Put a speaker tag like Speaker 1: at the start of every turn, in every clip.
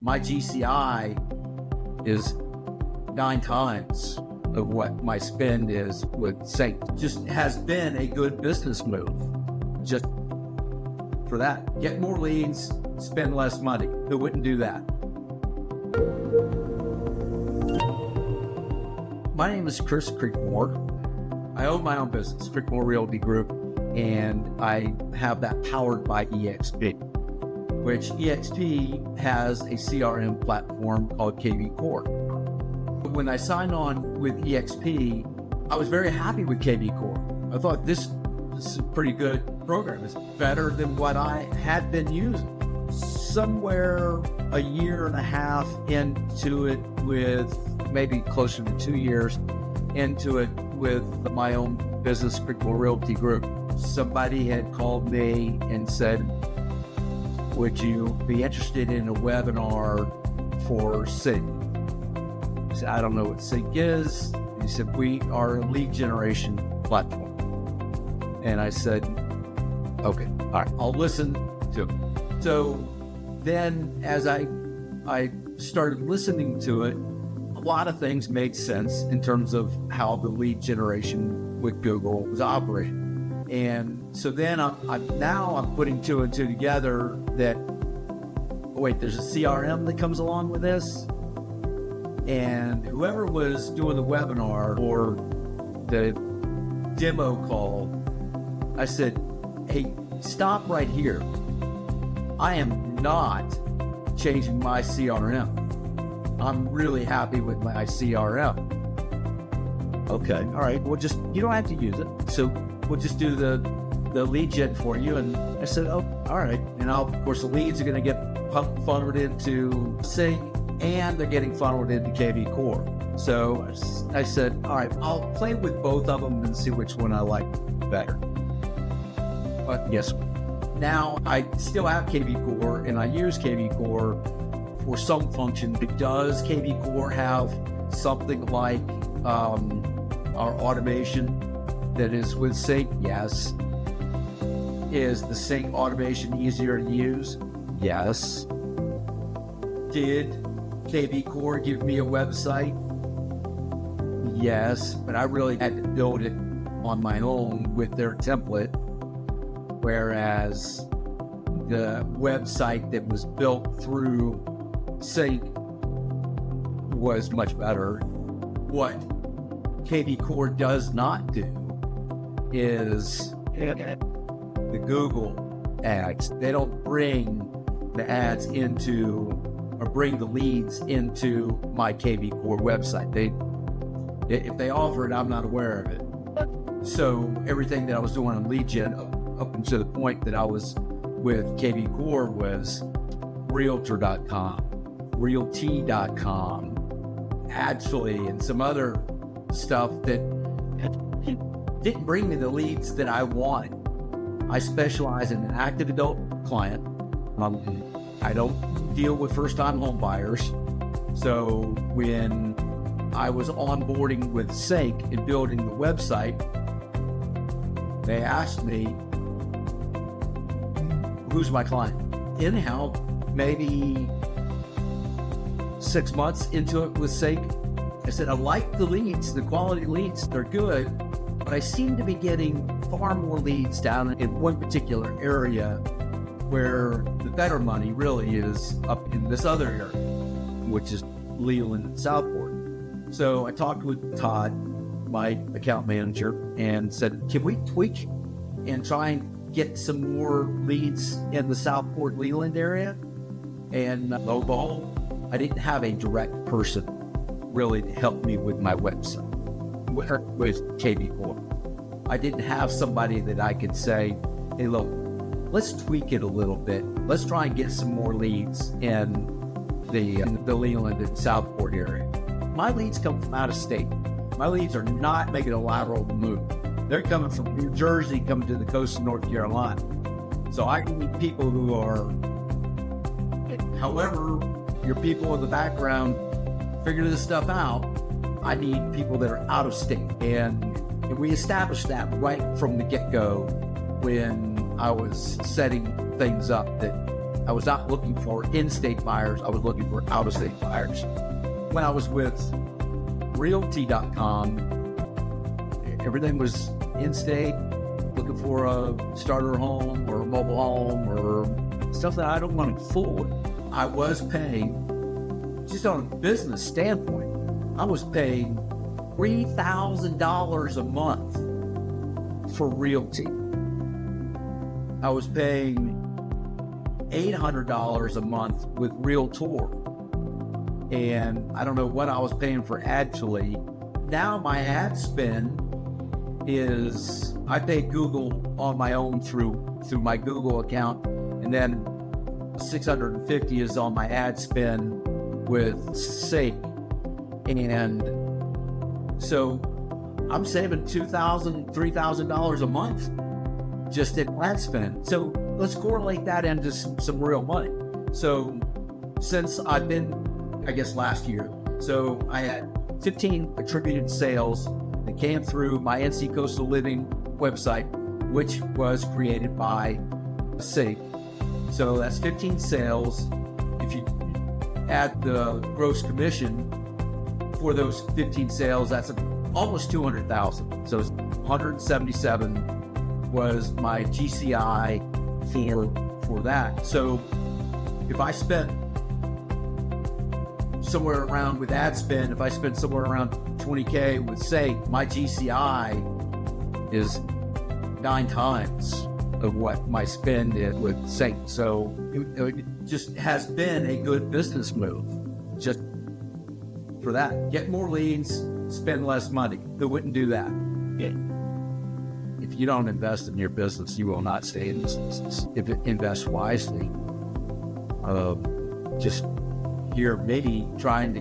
Speaker 1: My GCI is 9 times of what my spend is with CINC. Just has been a good business move. Just for that. Get more leads, spend less money. Who wouldn't do that? My name is Chris Creekmore. I own my own business, Creekmore Realty Group, and I have that powered by EXP, which EXP has a CRM platform called Core. When I signed on with EXP, I was very happy with Core. I thought this is a pretty good program. It's better than what I had been using. Somewhere a year and a half into it, with maybe closer to 2 years into it with my own business, Creekmore Realty Group, somebody had called me and said, would you be interested in a webinar for CINC? I said, I don't know what CINC is. He said, we are a lead generation platform. And I said, okay, all right, I'll listen to it. So then as I started listening to it, a lot of things made sense in terms of how the lead generation with Google was operating. And so then I'm putting two and two together that, wait, there's a CRM that comes along with this. And whoever was doing the webinar or the demo call, I said, hey, stop right here. I am not changing my CRM. I'm really happy with my CRM. Okay, all right, you don't have to use it. So we'll just do the lead gen for you. And I said, oh, all right. And of course, the leads are going to get funneled into CINC, and they're getting funneled into Core. So I said, all right, I'll play with both of them and see which one I like better. But yes, now I still have Core, and I use Core for some function. Does Core have something like our automation that is with CINC? Yes. Is the CINC automation easier to use? Yes. Did Core give me a website? Yes, but I really had to build it on my own with their template, whereas the website that was built through CINC was much better. What Core does not do is the Google ads. They don't bring the ads into, or bring the leads into my Core website. If they offer it, I'm not aware of it. So everything that I was doing on lead gen up until the point that I was with Core was Realtor.com, Realty.com, actually, and some other stuff that didn't bring me the leads that I wanted. I specialize in an active adult client. I don't deal with first-time home buyers. So when I was onboarding with CINC and building the website, they asked me, who's my client? Anyhow, maybe 6 months into it with CINC, I said, I like the leads, the quality leads, they're good, but I seem to be getting far more leads down in one particular area where the better money really is up in this other area, which is Leland and Southport. So I talked with Todd, my account manager, and said, can we tweak and try and get some more leads in the Southport Leland area? And lowball, I didn't have a direct person really to help me with my website, with Core. I didn't have somebody that I could say, hey, look, let's tweak it a little bit. Let's try and get some more leads in the Leland and Southport area. My leads come from out of state. My leads are not making a lateral move. They're coming from New Jersey, coming to the coast of North Carolina. So I need people who are, however, your people in the background figure this stuff out. I need people that are out of state. And we established that right from the get-go when I was setting things up, that I was not looking for in-state buyers. I was looking for out-of-state buyers. When I was with Realty.com, everything was in-state, looking for a starter home or a mobile home or stuff that I don't want to fool with. I was paying, just on a business standpoint, I was paying $3,000 a month for Realty. I was paying $800 a month with Realtor. And I don't know what I was paying for actually. Now my ad spend is, I pay Google on my own through my Google account, and then $650 is on my ad spend with CINC. And so I'm saving $2,000, $3,000 a month just in ad spend. So let's correlate that into some real money. So since I've been, I guess last year, so I had 15 attributed sales that came through my NC Coastal Living website, which was created by CINC. So that's 15 sales. If you add the gross commission for those 15 sales, that's almost 200,000. So 177 was my GCI for that. So if I spent somewhere around with ad spend, if I spend somewhere around 20K with CINC, my GCI is 9 times of what my spend is with CINC. So it just has been a good business move just for that. Get more leads, spend less money. Who wouldn't do that? Yeah. If you don't invest in your business, you will not stay in this business. If it invests wisely, just hear me trying to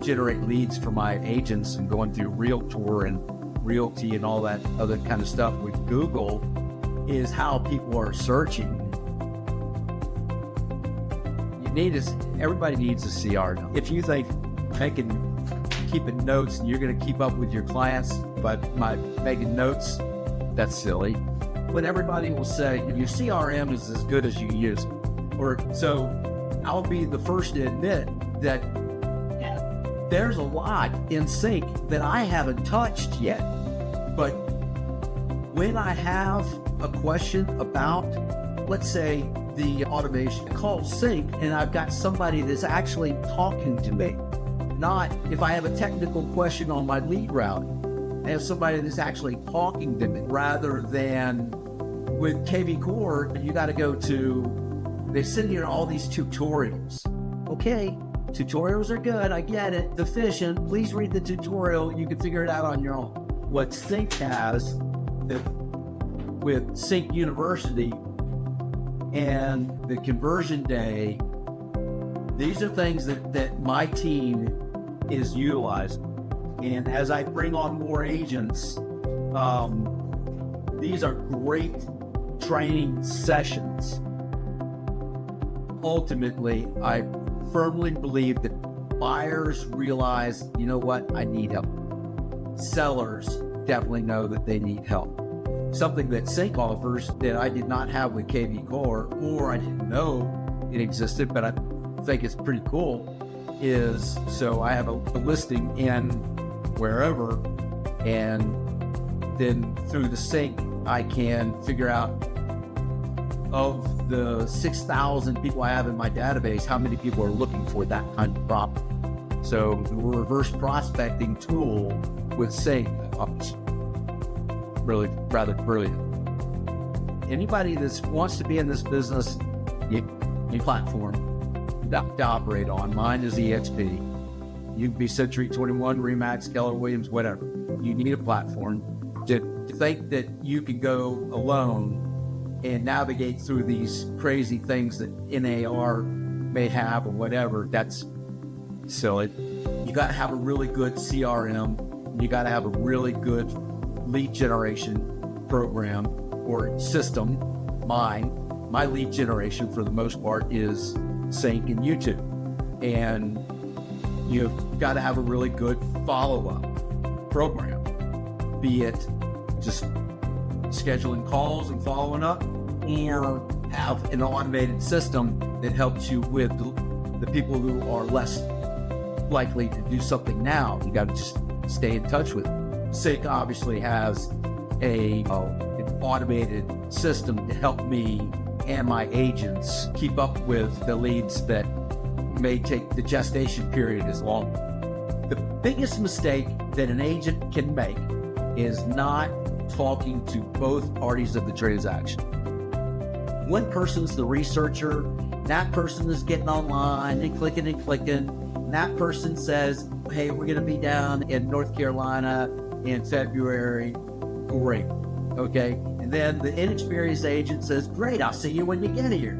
Speaker 1: generate leads for my agents and going through Realtor and Realty and all that other kind of stuff with Google is how people are searching. Everybody needs a CRM. If you think keeping notes and you're going to keep up with your clients by making notes, that's silly. But everybody will say your CRM is as good as you use it. So I'll be the first to admit that there's a lot in CINC that I haven't touched yet. But when I have a question about, let's say, the automation, I call CINC and I've got somebody that's actually talking to me. Not if I have a technical question on my lead routing, I have somebody that's actually talking to me, rather than with KV Core, you got to go to, they send you all these tutorials. Okay, tutorials are good, I get it, efficient, please read the tutorial, you can figure it out on your own. What CINC has with CINC University and the conversion day, these are things that my team is utilizing. And as I bring on more agents, these are great training sessions. Ultimately, I firmly believe that buyers realize, you know what, I need help. Sellers definitely know that they need help. Something that CINC offers that I did not have with KV Core, or I didn't know it existed, but I think it's pretty cool, is so I have a listing in wherever, and then through the CINC, I can figure out of the 6,000 people I have in my database, how many people are looking for that kind of property. So the reverse prospecting tool with CINC is really rather brilliant. Anybody that wants to be in this business, you platform to operate on. Mine is EXP. You can be Century 21, Remax, Keller Williams, whatever. You need a platform. To think that you can go alone and navigate through these crazy things that NAR may have or whatever, that's silly. You got to have a really good CRM. You got to have a really good lead generation program or system. My lead generation for the most part is CINC and YouTube. And you've got to have a really good follow-up program, be it just scheduling calls and following up, or have an automated system that helps you with the people who are less likely to do something now. You got to just stay in touch with them. CINC obviously has an automated system to help me and my agents keep up with the leads that may take the gestation period as long. The biggest mistake that an agent can make is not talking to both parties of the transaction. One person's the researcher, that person is getting online and clicking, and that person says, hey, we're going to be down in North Carolina in February. Great. Okay. And then the inexperienced agent says, great, I'll see you when you get here.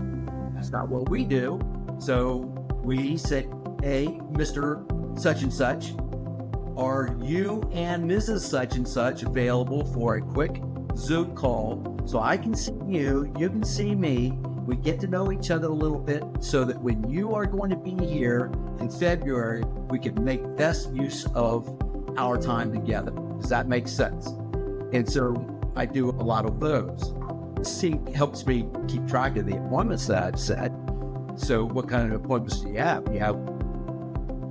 Speaker 1: That's not what we do. So we say, hey, Mr. Such and Such, are you and Mrs. Such and Such available for a quick Zoom call so I can see you, you can see me, we get to know each other a little bit so that when you are going to be here in February, we can make best use of our time together. Does that make sense? And so I do a lot of those. CINC helps me keep track of the appointments that I've set. So what kind of appointments do you have? You have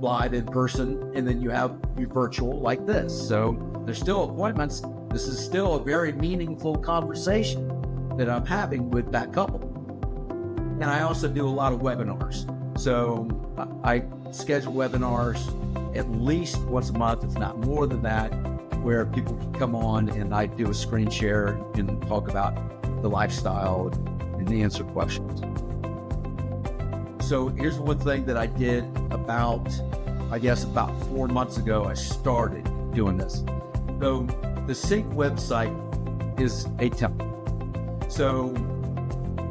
Speaker 1: live in person, and then you have your virtual like this. So there's still appointments. This is still a very meaningful conversation that I'm having with that couple. And I also do a lot of webinars. So I schedule webinars at least once a month, if not more than that, where people can come on and I do a screen share and talk about the lifestyle and answer questions. So here's one thing that I did about 4 months ago. I started doing this. So the CINC website is a template. So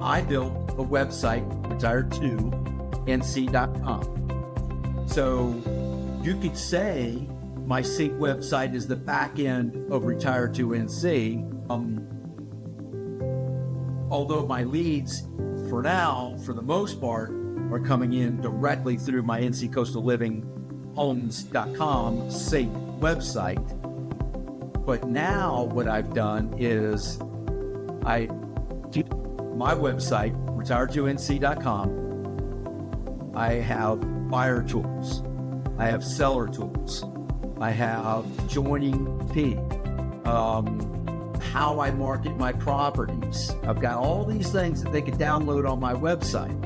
Speaker 1: I built a website, retired2nc.com. So you could say my CINC website is the back end of Retire2NC. Although my leads for now, for the most part, are coming in directly through my NC Coastal Living Homes.com CINC website. But now what I've done is I keep my website, Retire2NC.com. I have buyer tools. I have seller tools. I have joining P, how I market my properties. I've got all these things that they can download on my website.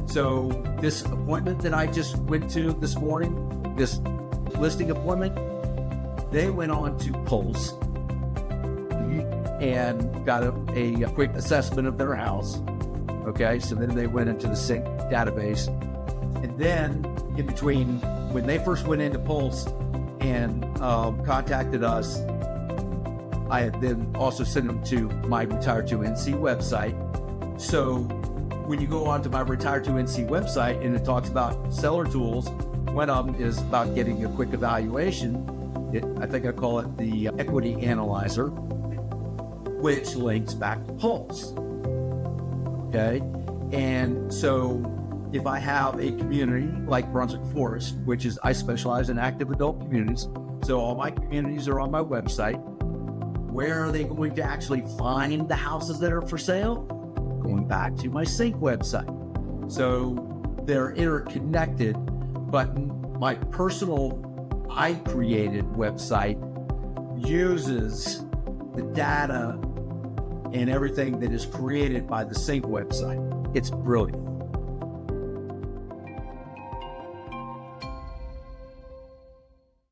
Speaker 1: So this appointment that I just went to this morning, this listing appointment, they went on to Pulse and got a quick assessment of their house. Okay, so then they went into the CINC database. And then in between, when they first went into Pulse and contacted us, I had then also sent them to my Retire2NC website. So when you go onto my Retire2NC website and it talks about seller tools, one of them is about getting a quick evaluation. I think I call it the equity analyzer, which links back to Pulse. Okay. And so if I have a community like Brunswick Forest, which is, I specialize in active adult communities. So all my communities are on my website. Where are they going to actually find the houses that are for sale? Going back to my CINC website. So they're interconnected, but my personal, I created website uses the data and everything that is created by the CINC website. It's brilliant.